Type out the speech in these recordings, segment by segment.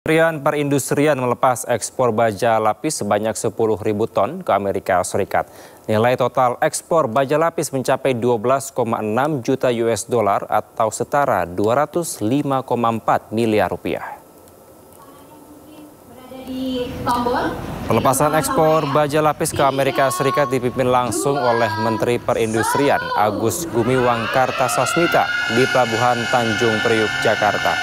Kementerian Perindustrian melepas ekspor baja lapis sebanyak 10.000 ton ke Amerika Serikat. Nilai total ekspor baja lapis mencapai 12,6 juta US dollar atau setara 205,4 miliar rupiah. Pelepasan ekspor baja lapis ke Amerika Serikat dipimpin langsung oleh Menteri Perindustrian Agus Gumiwang Kartasasmita di Pelabuhan Tanjung Priuk, Jakarta.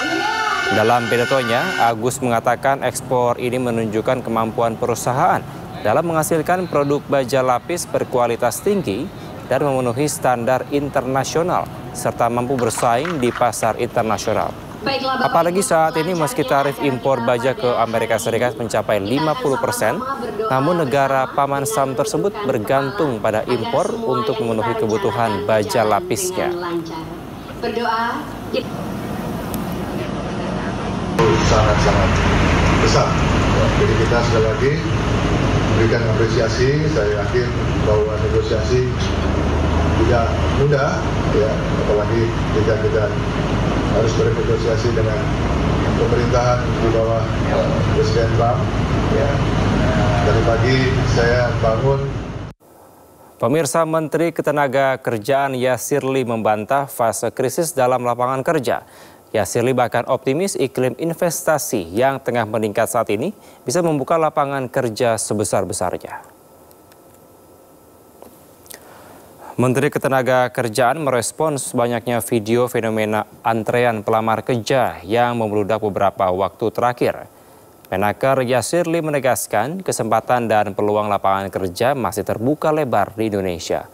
Dalam pidatonya, Agus mengatakan ekspor ini menunjukkan kemampuan perusahaan dalam menghasilkan produk baja lapis berkualitas tinggi dan memenuhi standar internasional serta mampu bersaing di pasar internasional. Apalagi saat ini meski tarif impor baja ke Amerika Serikat mencapai 50%, namun negara paman Sam tersebut bergantung pada impor untuk memenuhi kebutuhan baja lapisnya. Sangat-sangat besar. Jadi kita sekali lagi berikan apresiasi. Saya yakin bahwa negosiasi tidak mudah, ya, apalagi kita harus bernegosiasi dengan pemerintahan di bawah Presiden Trump. Ya. Dari pagi saya bangun. Pemirsa, Menteri Ketenagakerjaan Yasirli membantah fase krisis dalam lapangan kerja. Yasirli bahkan optimis iklim investasi yang tengah meningkat saat ini bisa membuka lapangan kerja sebesar-besarnya. Menteri Ketenagakerjaan merespons banyaknya video fenomena antrean pelamar kerja yang membludak beberapa waktu terakhir. Menaker Yasirli menegaskan kesempatan dan peluang lapangan kerja masih terbuka lebar di Indonesia.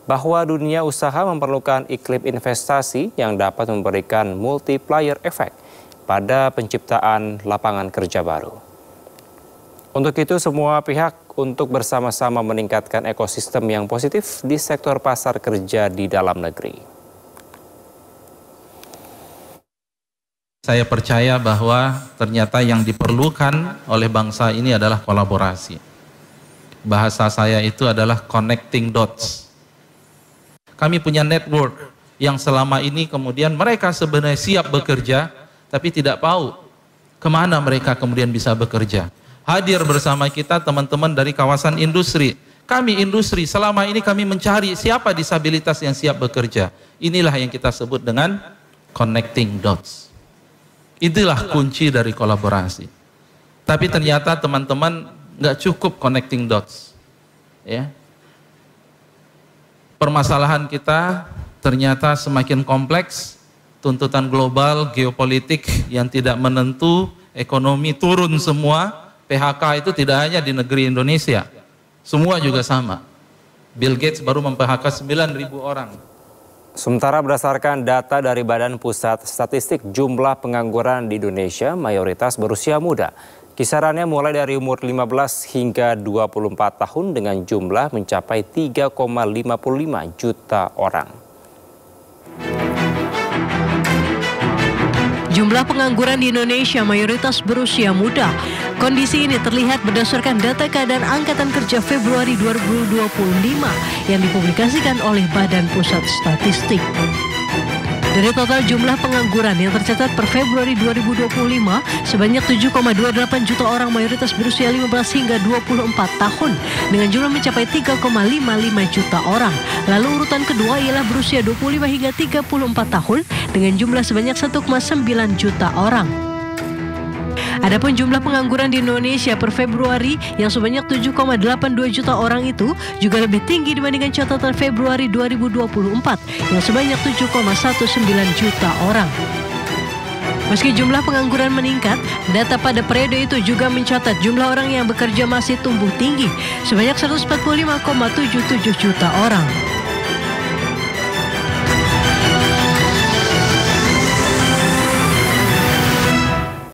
Bahwa dunia usaha memerlukan iklim investasi yang dapat memberikan multiplier effect pada penciptaan lapangan kerja baru. Untuk itu semua pihak untuk bersama-sama meningkatkan ekosistem yang positif di sektor pasar kerja di dalam negeri. Saya percaya bahwa ternyata yang diperlukan oleh bangsa ini adalah kolaborasi. Bahasa saya itu adalah connecting dots. Kami punya network yang selama ini kemudian mereka sebenarnya siap bekerja, tapi tidak tahu kemana mereka kemudian bisa bekerja. Hadir bersama kita teman-teman dari kawasan industri. Kami industri, selama ini kami mencari siapa disabilitas yang siap bekerja. Inilah yang kita sebut dengan connecting dots. Itulah kunci dari kolaborasi. Tapi ternyata teman-teman nggak cukup connecting dots. Ya. Permasalahan kita ternyata semakin kompleks, tuntutan global, geopolitik yang tidak menentu, ekonomi turun semua, PHK itu tidak hanya di negeri Indonesia, semua juga sama. Bill Gates baru mem-PHK 9.000 orang. Sementara berdasarkan data dari Badan Pusat Statistik, jumlah pengangguran di Indonesia mayoritas berusia muda. Kisarannya mulai dari umur 15 hingga 24 tahun dengan jumlah mencapai 3,55 juta orang. Jumlah pengangguran di Indonesia mayoritas berusia muda. Kondisi ini terlihat berdasarkan data keadaan Angkatan Kerja Februari 2025 yang dipublikasikan oleh Badan Pusat Statistik. Dari total jumlah pengangguran yang tercatat per Februari 2025, sebanyak 7,28 juta orang mayoritas berusia 15 hingga 24 tahun dengan jumlah mencapai 3,55 juta orang. Lalu urutan kedua ialah berusia 25 hingga 34 tahun dengan jumlah sebanyak 1,9 juta orang. Adapun jumlah pengangguran di Indonesia per Februari yang sebanyak 7,82 juta orang itu juga lebih tinggi dibandingkan catatan Februari 2024 yang sebanyak 7,19 juta orang. Meski jumlah pengangguran meningkat, data pada periode itu juga mencatat jumlah orang yang bekerja masih tumbuh tinggi sebanyak 145,77 juta orang.